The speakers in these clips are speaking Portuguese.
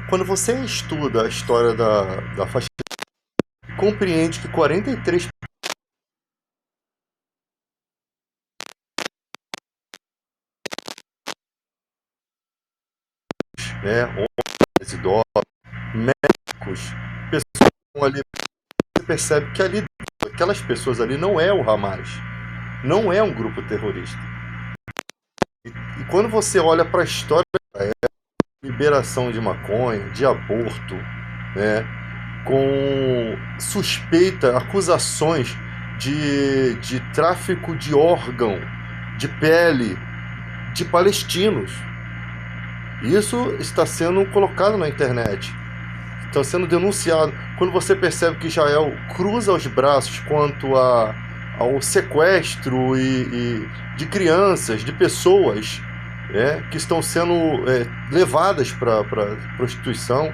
Quando você estuda a história da faixa, compreende que 43, né, homens, idosos, médicos, pessoas que estão ali, você percebe que ali, aquelas pessoas ali não é o Hamas, não é um grupo terrorista. E quando você olha para a história, é liberação de maconha, de aborto, né, com suspeita, acusações de tráfico de órgão, de pele, de palestinos. Isso está sendo colocado na internet, está sendo denunciado. Quando você percebe que Israel cruza os braços quanto ao sequestro de crianças, de pessoas, que estão sendo levadas para prostituição,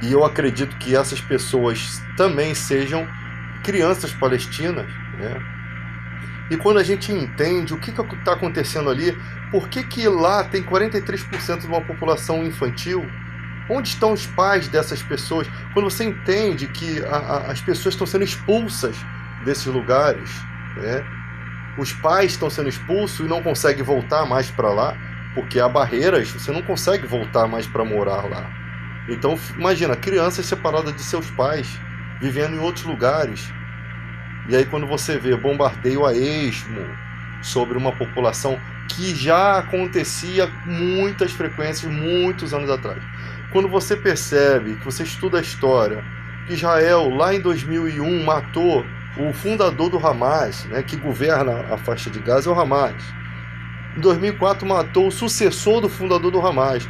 e eu acredito que essas pessoas também sejam crianças palestinas, né? E quando a gente entende o que está acontecendo ali, por que lá tem 43% de uma população infantil? Onde estão os pais dessas pessoas? Quando você entende que as pessoas estão sendo expulsas desses lugares, né? Os pais estão sendo expulsos e não conseguem voltar mais para lá, porque há barreiras, você não consegue voltar mais para morar lá. Então, imagina, crianças separadas de seus pais, vivendo em outros lugares. E aí quando você vê bombardeio a esmo sobre uma população que já acontecia com muitas frequências, muitos anos atrás. Quando você percebe, que você estuda a história, que Israel, lá em 2001, matou o fundador do Hamas, né, que governa a faixa de Gaza, é o Hamas. Em 2004, matou o sucessor do fundador do Hamas.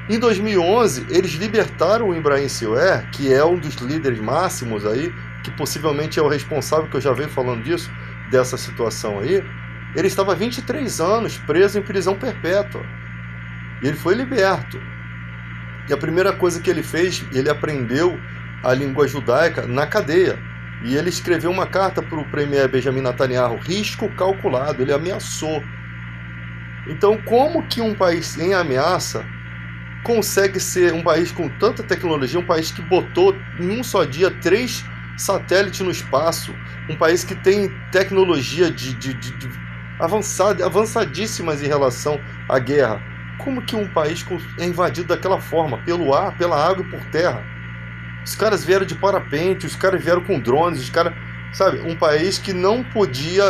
Em 2011, eles libertaram o Ibrahim Siwé, que é um dos líderes máximos aí, que possivelmente é o responsável, que eu já venho falando disso, dessa situação aí. Ele estava há 23 anos preso em prisão perpétua. E ele foi liberto. E a primeira coisa que ele fez, ele aprendeu a língua judaica na cadeia. E ele escreveu uma carta para o premier Benjamin Netanyahu, risco calculado, ele ameaçou. Então, como que um país em ameaça consegue ser um país com tanta tecnologia, um país que botou em um só dia 3 satélites no espaço, um país que tem tecnologia avançadíssimas em relação à guerra? Como que um país é invadido daquela forma, pelo ar, pela água e por terra? Os caras vieram de parapente, os caras vieram com drones, os caras, sabe, um país que não podia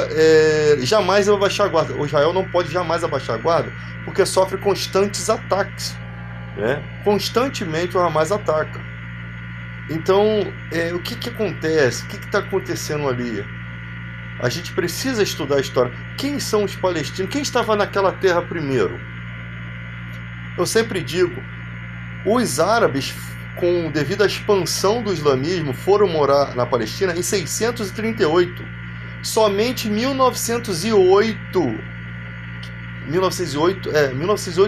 jamais abaixar a guarda. O Israel não pode jamais abaixar a guarda, porque sofre constantes ataques, né? Constantemente o Hamas ataca. Então, o que acontece? O que está acontecendo ali? A gente precisa estudar a história. Quem são os palestinos? Quem estava naquela terra primeiro? Eu sempre digo, os árabes, devido à expansão do islamismo, foram morar na Palestina em 638. Somente em 1908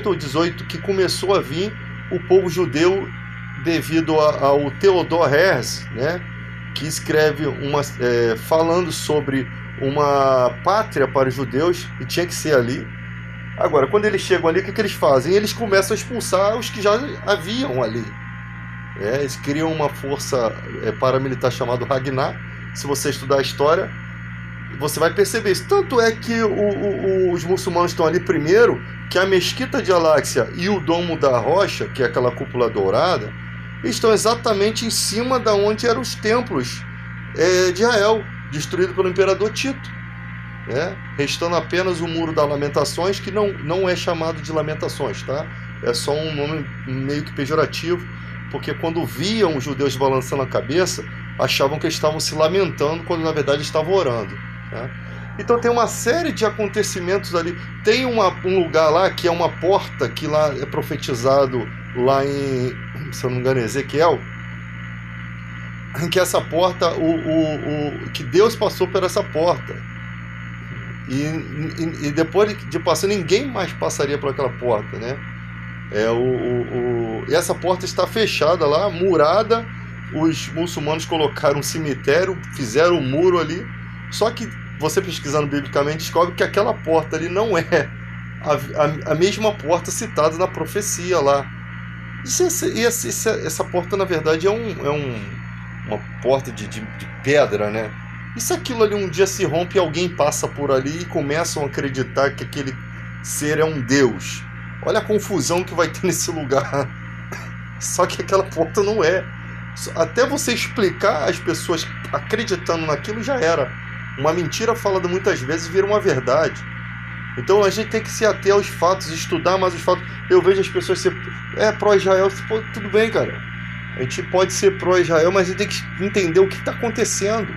ou 18, que começou a vir o povo judeu, devido ao Theodor Herzl, né, que escreve falando sobre uma pátria para os judeus, e tinha que ser ali. Agora, quando eles chegam ali, o que eles fazem? Eles começam a expulsar os que já haviam ali. Eles criam uma força paramilitar chamada Haganah. Se você estudar a história, você vai perceber isso. Tanto é que os muçulmanos estão ali primeiro, que a Mesquita de Al-Aqsa e o Domo da Rocha, que é aquela cúpula dourada, estão exatamente em cima de onde eram os templos de Israel, destruído pelo imperador Tito. Restando apenas o Muro das Lamentações, que não é chamado de Lamentações, tá? É só um nome meio que pejorativo, porque quando viam os judeus balançando a cabeça, achavam que eles estavam se lamentando, quando na verdade estavam orando, tá? Então tem uma série de acontecimentos ali. Tem um lugar lá que é uma porta, que lá é profetizado lá em, se eu não me engano, Ezequiel, em que essa porta, que Deus passou por essa porta. E depois de passar, ninguém mais passaria por aquela porta, né? E essa porta está fechada lá, murada. Os muçulmanos colocaram um cemitério, fizeram um muro ali. Só que você, pesquisando biblicamente, descobre que aquela porta ali não é a mesma porta citada na profecia lá. Essa porta, na verdade, uma porta de pedra, né? E se aquilo ali um dia se rompe e alguém passa por ali e começam a acreditar que aquele ser é um deus? Olha a confusão que vai ter nesse lugar. Só que aquela porta não é. Até você explicar as pessoas acreditando naquilo já era. Uma mentira falada muitas vezes vira uma verdade. Então a gente tem que se ater aos fatos, estudar mais os fatos. Eu vejo as pessoas ser pró-Israel. Tudo bem, cara. A gente pode ser pró-Israel, mas a gente tem que entender o que está acontecendo.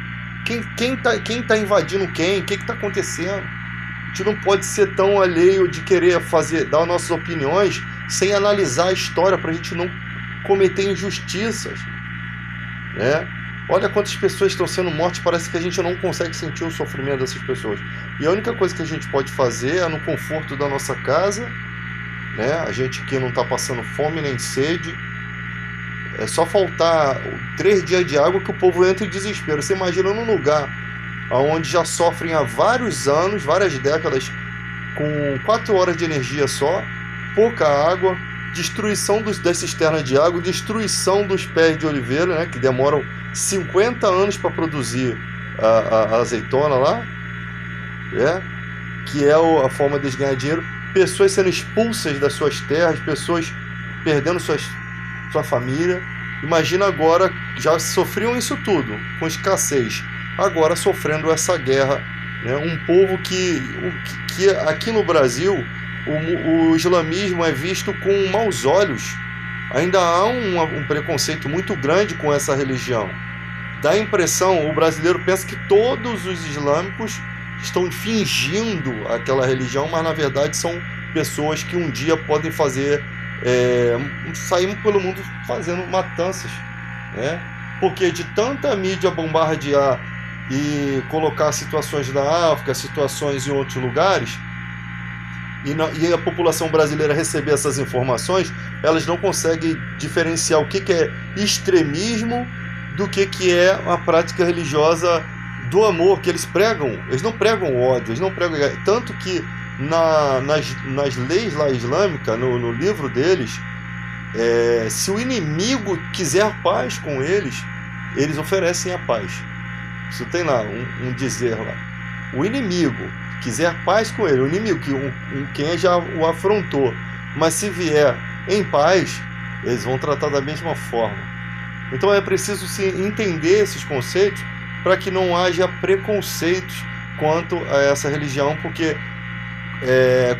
Quem tá invadindo quem? O que está acontecendo? A gente não pode ser tão alheio de querer dar nossas opiniões sem analisar a história para a gente não cometer injustiças, né? Olha quantas pessoas estão sendo mortas, parece que a gente não consegue sentir o sofrimento dessas pessoas. E a única coisa que a gente pode fazer é no conforto da nossa casa, né? A gente aqui não está passando fome nem sede. É só faltar 3 dias de água que o povo entra em desespero. Você imagina num lugar onde já sofrem há vários anos, várias décadas, com 4 horas de energia só, pouca água, destruição das cisternas de água, destruição dos pés de oliveira, né, que demoram 50 anos para produzir a azeitona lá, que é a forma de ganhar dinheiro. Pessoas sendo expulsas das suas terras, pessoas perdendo sua família. Imagina agora, já sofriam isso tudo, com escassez, agora sofrendo essa guerra, né? Um povo que aqui no Brasil o islamismo é visto com maus olhos. Ainda há um preconceito muito grande com essa religião. Dá a impressão, o brasileiro pensa que todos os islâmicos estão fingindo aquela religião, mas na verdade são pessoas que um dia podem sair pelo mundo fazendo matanças, né? Porque de tanta mídia bombardear e colocar situações da África, situações em outros lugares, e a população brasileira receber essas informações, elas não conseguem diferenciar o que é extremismo do que é uma prática religiosa do amor, que eles pregam. Eles não pregam ódio, eles não pregam... Tanto que nas leis lá islâmicas, no livro deles, se o inimigo quiser paz com eles, eles oferecem a paz. Isso tem lá, um dizer lá. O inimigo quiser paz com ele, o inimigo, quem já o afrontou, mas se vier em paz, eles vão tratar da mesma forma. Então é preciso se entender esses conceitos para que não haja preconceitos quanto a essa religião, porque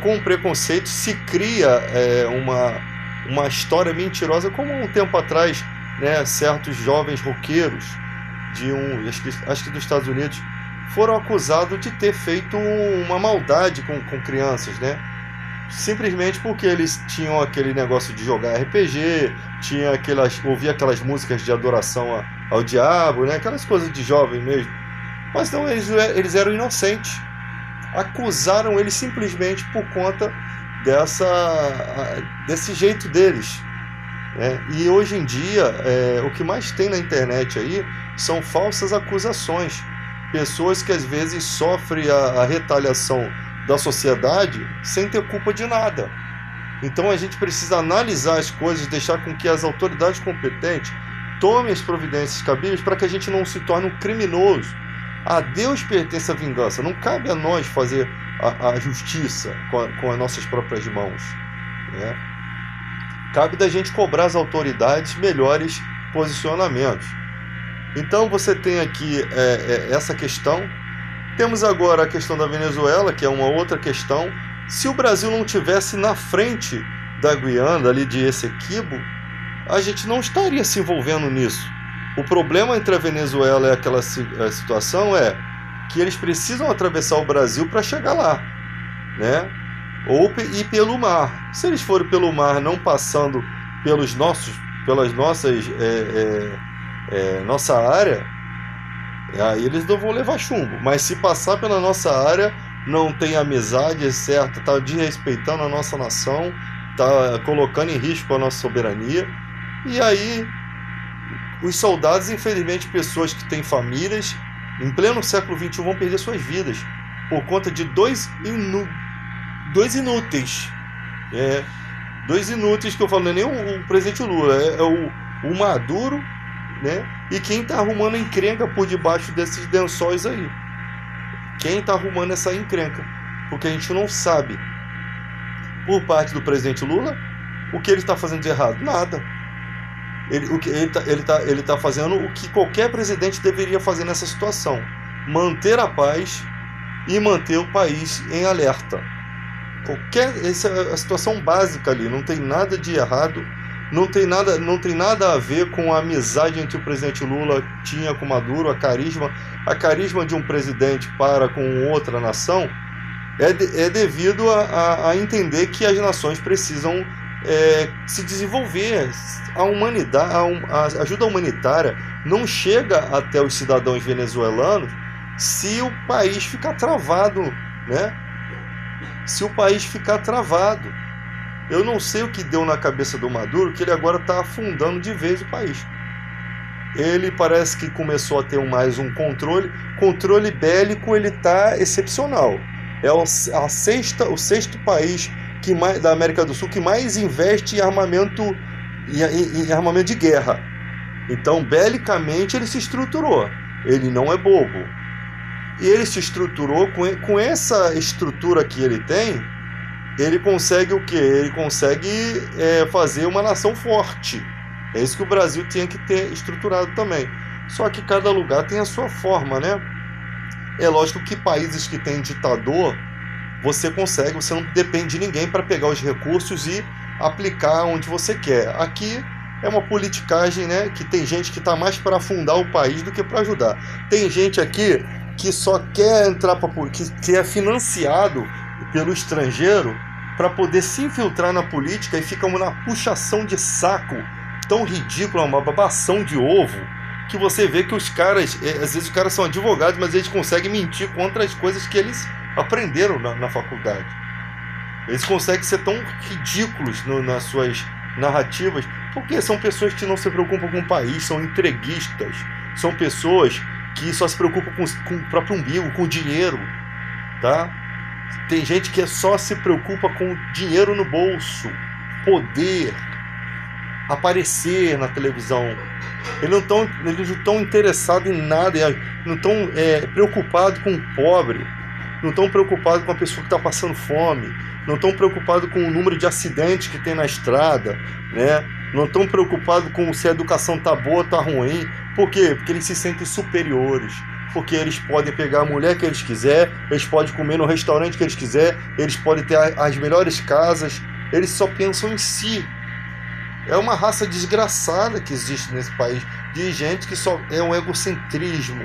com o preconceito se cria uma história mentirosa, como um tempo atrás, né, certos jovens roqueiros acho que dos Estados Unidos foram acusados de ter feito uma maldade com crianças, né? Simplesmente porque eles tinham aquele negócio de jogar RPG, ouvia aquelas músicas de adoração ao diabo, né? Aquelas coisas de jovem mesmo. Mas não, eles eram inocentes. Acusaram eles simplesmente por conta desse jeito deles, né? E hoje em dia, o que mais tem na internet aí são falsas acusações. Pessoas que às vezes sofrem a retaliação da sociedade sem ter culpa de nada. Então a gente precisa analisar as coisas, deixar com que as autoridades competentes tomem as providências cabíveis para que a gente não se torne um criminoso. A Deus pertence a vingança, não cabe a nós fazer a justiça com as nossas próprias mãos, né? Cabe da gente cobrar as autoridades melhores posicionamentos. Então você tem aqui essa questão. Temos agora a questão da Venezuela, que é uma outra questão. Se o Brasil não tivesse na frente da Guiana, ali de Essequibo, a gente não estaria se envolvendo nisso. O problema entre a Venezuela e aquela situação é que eles precisam atravessar o Brasil para chegar lá, né? Ou ir pelo mar. Se eles forem pelo mar, não passando pelas nossas nossa área, aí eles não vão levar chumbo. Mas se passar pela nossa área, não tem amizade, certo? Está desrespeitando a nossa nação, está colocando em risco a nossa soberania. E aí os soldados, infelizmente, pessoas que têm famílias, em pleno século XXI, vão perder suas vidas por conta de dois inúteis, Dois inúteis que eu falo, não é nem o presidente Lula, é o Maduro, né? E quem está arrumando encrenca por debaixo desses lençóis aí. Quem está arrumando essa encrenca? Porque a gente não sabe, por parte do presidente Lula, o que ele está fazendo de errado. Nada. Ele tá fazendo o que qualquer presidente deveria fazer nessa situação: manter a paz e manter o país em alerta. Essa é a situação básica ali, não tem nada de errado, não tem nada a ver com a amizade entre o presidente Lula tinha com Maduro, a carisma de um presidente para com outra nação é devido a entender que as nações precisam se desenvolver. A ajuda humanitária não chega até os cidadãos venezuelanos se o país ficar travado, né? Se o país ficar travado. Eu não sei o que deu na cabeça do Maduro, que ele agora está afundando de vez o país. Ele parece que começou a ter mais um controle bélico, ele está excepcional. É o sexto país da América do Sul que mais investe em armamento de guerra. Então, belicamente, ele se estruturou. Ele não é bobo. E ele se estruturou com essa estrutura que ele tem. Ele consegue o quê? Ele consegue fazer uma nação forte. É isso que o Brasil tinha que ter estruturado também. Só que cada lugar tem a sua forma, né? É lógico que países que têm ditador, você não depende de ninguém para pegar os recursos e aplicar onde você quer. Aqui é uma politicagem, né? Que tem gente que está mais para afundar o país do que para ajudar. Tem gente aqui que só quer entrar que é financiado pelo estrangeiro para poder se infiltrar na política e fica uma puxação de saco tão ridícula, uma babação de ovo, que você vê que os caras, às vezes os caras são advogados, mas eles conseguem mentir contra as coisas que eles aprenderam na faculdade. Eles conseguem ser tão ridículos nas suas narrativas, porque são pessoas que não se preocupam com o país, são entreguistas, são pessoas que só se preocupam com o próprio umbigo, com o dinheiro, tá? Tem gente que só se preocupa com dinheiro no bolso, poder, aparecer na televisão. Eles não estão interessados em nada, não estão preocupados com o pobre, não estão preocupados com a pessoa que está passando fome, não estão preocupados com o número de acidentes que tem na estrada, né? Não estão preocupados com se a educação está boa ou está ruim. Por quê? Porque eles se sentem superiores. Porque eles podem pegar a mulher que eles quiserem, eles podem comer no restaurante que eles quiserem, eles podem ter as melhores casas, eles só pensam em si. É uma raça desgraçada que existe nesse país, de gente que só é um egocentrismo.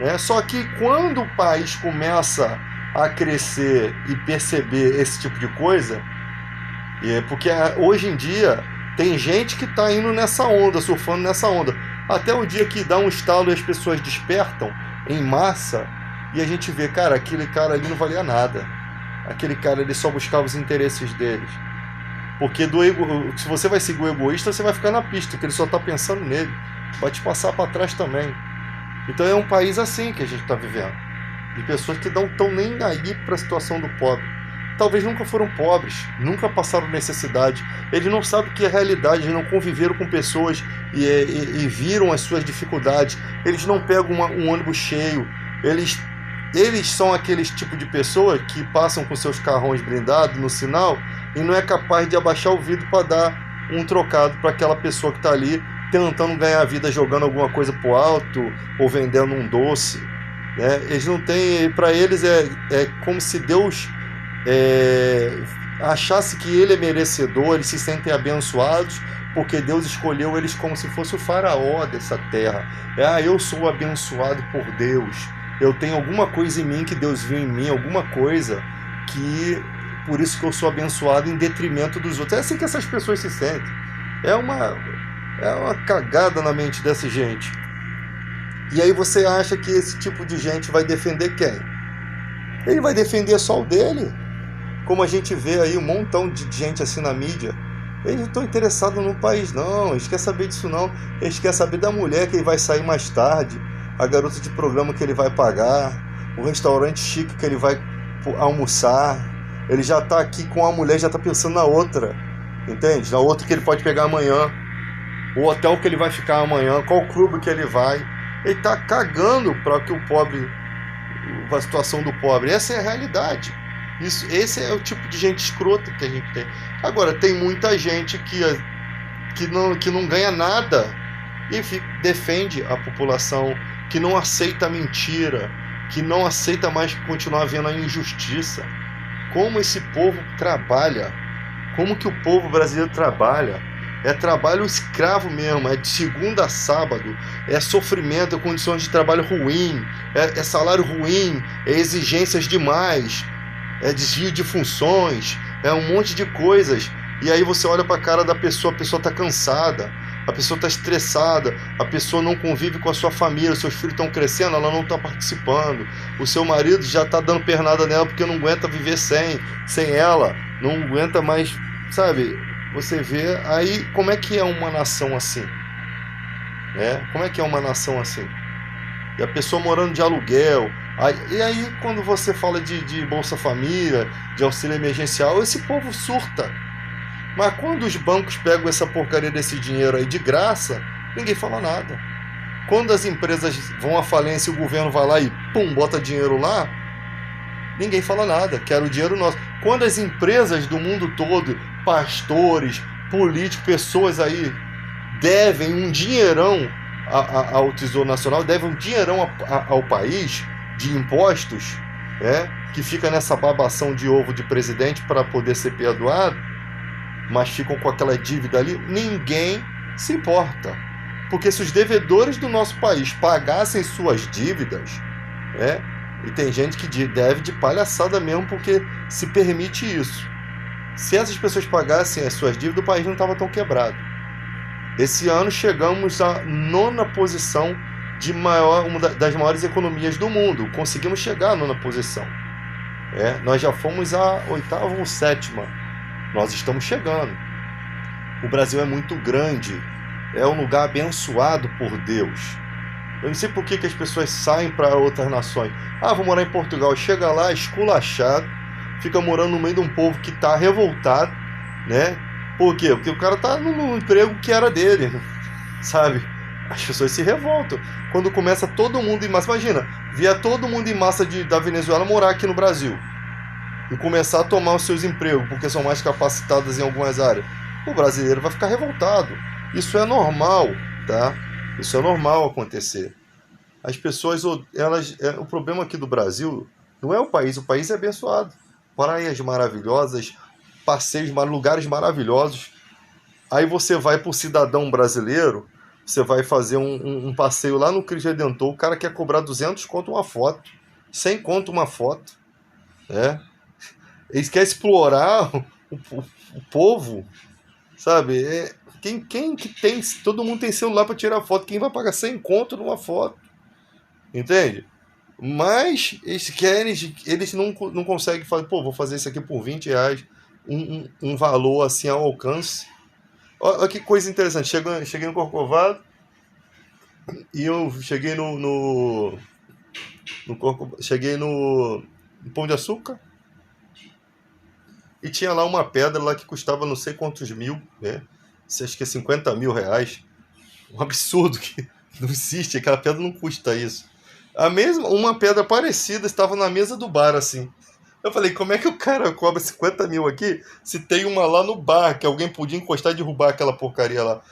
Né? Só que quando o país começa a crescer e perceber esse tipo de coisa, porque hoje em dia tem gente que está indo nessa onda, surfando nessa onda. Até o dia que dá um estalo e as pessoas despertam em massa e a gente vê, cara, aquele cara ali não valia nada. Aquele cara ali só buscava os interesses deles. Porque se você vai seguir o egoísta, você vai ficar na pista, que ele só está pensando nele. Vai te passar para trás também. Então é um país assim que a gente está vivendo. De pessoas que não estão nem aí para a situação do pobre. Talvez nunca foram pobres, nunca passaram necessidade. Eles não sabem o que é realidade, eles não conviveram com pessoas e viram as suas dificuldades. Eles não pegam um ônibus cheio. Eles são aqueles tipo de pessoa que passam com seus carrões blindados no sinal e não é capaz de abaixar o vidro para dar um trocado para aquela pessoa que está ali tentando ganhar a vida jogando alguma coisa pro alto ou vendendo um doce. Né? Eles não têm, para eles é como se Deus achasse que ele é merecedor, eles se sentem abençoados porque Deus escolheu eles como se fosse o faraó dessa terra. Eu sou abençoado por Deus, eu tenho alguma coisa em mim que Deus viu em mim, alguma coisa que por isso que eu sou abençoado em detrimento dos outros. É assim que essas pessoas se sentem. É uma cagada na mente dessa gente. E aí você acha que esse tipo de gente vai defender quem? Ele vai defender só o dele. Como a gente vê aí um montão de gente assim na mídia. Eles não estão interessados no país não, eles querem saber disso não. Eles querem saber da mulher que ele vai sair mais tarde, a garota de programa que ele vai pagar, o restaurante chique que ele vai almoçar, Ele já está aqui com a mulher, já está pensando na outra, entende? Na outra que ele pode pegar amanhã, o hotel que ele vai ficar amanhã, qual clube que ele vai. Ele está cagando para que o pobre, a situação do pobre. Essa é a realidade. Esse é o tipo de gente escrota que a gente tem. Agora, tem muita gente que não ganha nada e defende a população, que não aceita a mentira, que não aceita mais continuar vendo a injustiça. Como esse povo trabalha, como que o povo brasileiro trabalha. É trabalho escravo mesmo, é de segunda a sábado, é sofrimento, é condições de trabalho ruim, é salário ruim, é exigências demais, é desvio de funções, é um monte de coisas. E aí você olha para a cara da pessoa, a pessoa está cansada, a pessoa está estressada, a pessoa não convive com a sua família, os seus filhos estão crescendo, ela não está participando, o seu marido já está dando pernada nela porque não aguenta viver sem ela, não aguenta mais, sabe? Você vê aí como é que é uma nação assim, né? Como é que é uma nação assim? E a pessoa morando de aluguel. E aí quando você fala de Bolsa Família, de auxílio emergencial, esse povo surta. Mas quando os bancos pegam essa porcaria desse dinheiro aí de graça, ninguém fala nada. Quando as empresas vão à falência e o governo vai lá e pum, bota dinheiro lá, ninguém fala nada, quero o dinheiro nosso. Quando as empresas do mundo todo, pastores, políticos, pessoas aí, devem um dinheirão ao Tesouro Nacional, devem um dinheirão ao país de impostos, que fica nessa babação de ovo de presidente para poder ser perdoado, mas ficam com aquela dívida ali, ninguém se importa. Porque se os devedores do nosso país pagassem suas dívidas, e tem gente que deve de palhaçada mesmo porque se permite isso. Se essas pessoas pagassem as suas dívidas, o país não estava tão quebrado. Esse ano chegamos à 9ª posição de uma das maiores economias do mundo. Conseguimos chegar à 9ª posição. Nós já fomos à 8ª ou 7ª. Nós estamos chegando. O Brasil é muito grande. É um lugar abençoado por Deus. Eu não sei por que as pessoas saem para outras nações. Vou morar em Portugal. Chega lá, esculachado, fica morando no meio de um povo que está revoltado, né? Por quê? Porque o cara está no emprego que era dele, sabe? As pessoas se revoltam. Quando começa todo mundo em massa, imagina, vier todo mundo em massa da Venezuela morar aqui no Brasil e começar a tomar os seus empregos, porque são mais capacitados em algumas áreas. O brasileiro vai ficar revoltado. Isso é normal, tá? Isso é normal acontecer. As pessoas, o problema aqui do Brasil não é o país é abençoado. Praias maravilhosas, passeios, lugares maravilhosos. Aí você vai para o cidadão brasileiro, você vai fazer um passeio lá no Cristo Redentor, o cara quer cobrar 200 conto uma foto, 100 conto uma foto. Eles querem explorar o povo, sabe? Quem que tem? Todo mundo tem celular para tirar foto. Quem vai pagar 100 conto numa foto? Entende? Mas eles não conseguem fazer. Vou fazer isso aqui por 20 reais. Um valor assim ao alcance. Olha que coisa interessante. Cheguei no Corcovado e eu cheguei cheguei no Pão de Açúcar e tinha lá uma pedra lá que custava não sei quantos mil, acho que é 50 mil reais. Um absurdo que não existe, aquela pedra não custa isso. Uma pedra parecida estava na mesa do bar, assim. Eu falei, como é que o cara cobra 50 mil aqui se tem uma lá no bar, que alguém podia encostar e derrubar aquela porcaria lá?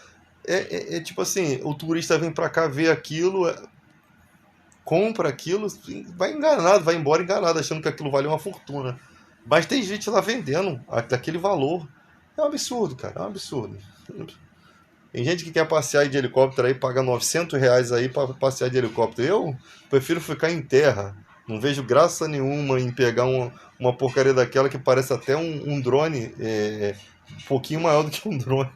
Tipo assim, o turista vem pra cá ver aquilo, compra aquilo, vai enganado, vai embora enganado, achando que aquilo vale uma fortuna. Mas tem gente lá vendendo daquele valor. É um absurdo, cara, é um absurdo. Tem gente que quer passear de helicóptero aí, paga 900 reais aí para passear de helicóptero. Eu prefiro ficar em terra. Não vejo graça nenhuma em pegar uma porcaria daquela que parece até um drone, um pouquinho maior do que um drone,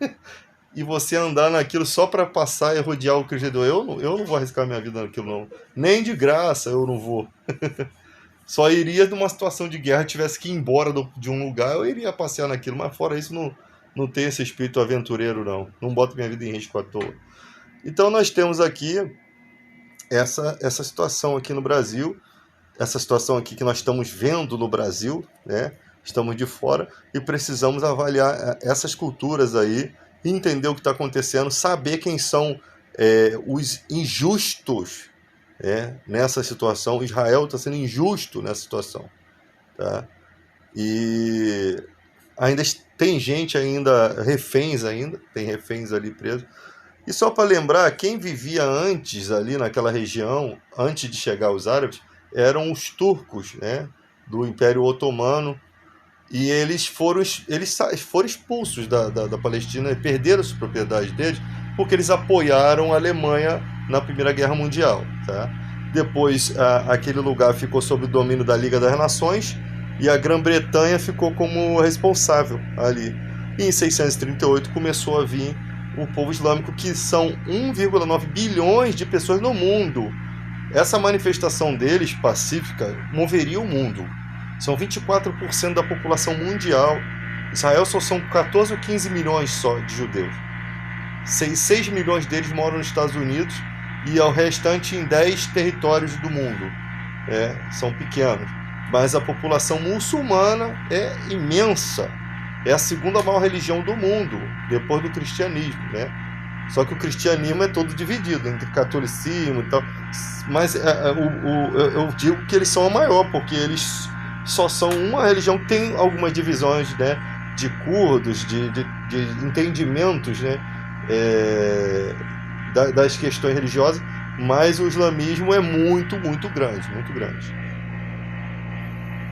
e você andar naquilo só para passar e rodear o Cristo. Eu não vou arriscar minha vida naquilo, não. Nem de graça eu não vou. Só iria numa situação de guerra, tivesse que ir embora de um lugar, eu iria passear naquilo. Mas fora isso, não tenho esse espírito aventureiro, não. Não boto minha vida em risco à toa. Então nós temos aqui essa situação aqui no Brasil, essa situação aqui que nós estamos vendo no Brasil, estamos de fora e precisamos avaliar essas culturas aí, entender o que está acontecendo, saber quem são os injustos nessa situação. Israel está sendo injusto nessa situação, tá? E ainda tem gente ainda, reféns ainda, tem reféns ali presos. E só para lembrar, quem vivia antes ali naquela região, antes de chegar os árabes, eram os turcos, né, do Império Otomano, e eles foram expulsos da Palestina e perderam as propriedades deles porque eles apoiaram a Alemanha na Primeira Guerra Mundial, tá? Depois aquele lugar ficou sob o domínio da Liga das Nações e a Grã-Bretanha ficou como responsável ali. E em 638 começou a vir o povo islâmico, que são 1,9 bilhões de pessoas no mundo. Essa manifestação deles, pacífica, moveria o mundo. São 24% da população mundial. Israel só são 14 ou 15 milhões só de judeus. 6 milhões deles moram nos Estados Unidos e o restante em 10 territórios do mundo. São pequenos. Mas a população muçulmana é imensa. É a segunda maior religião do mundo, depois do cristianismo, né? Só que o cristianismo é todo dividido entre catolicismo e tal. Mas eu digo que eles são a maior, porque eles só são uma religião que tem algumas divisões, né, de curdos, de entendimentos, né, das questões religiosas, mas o islamismo é muito, muito grande, muito grande.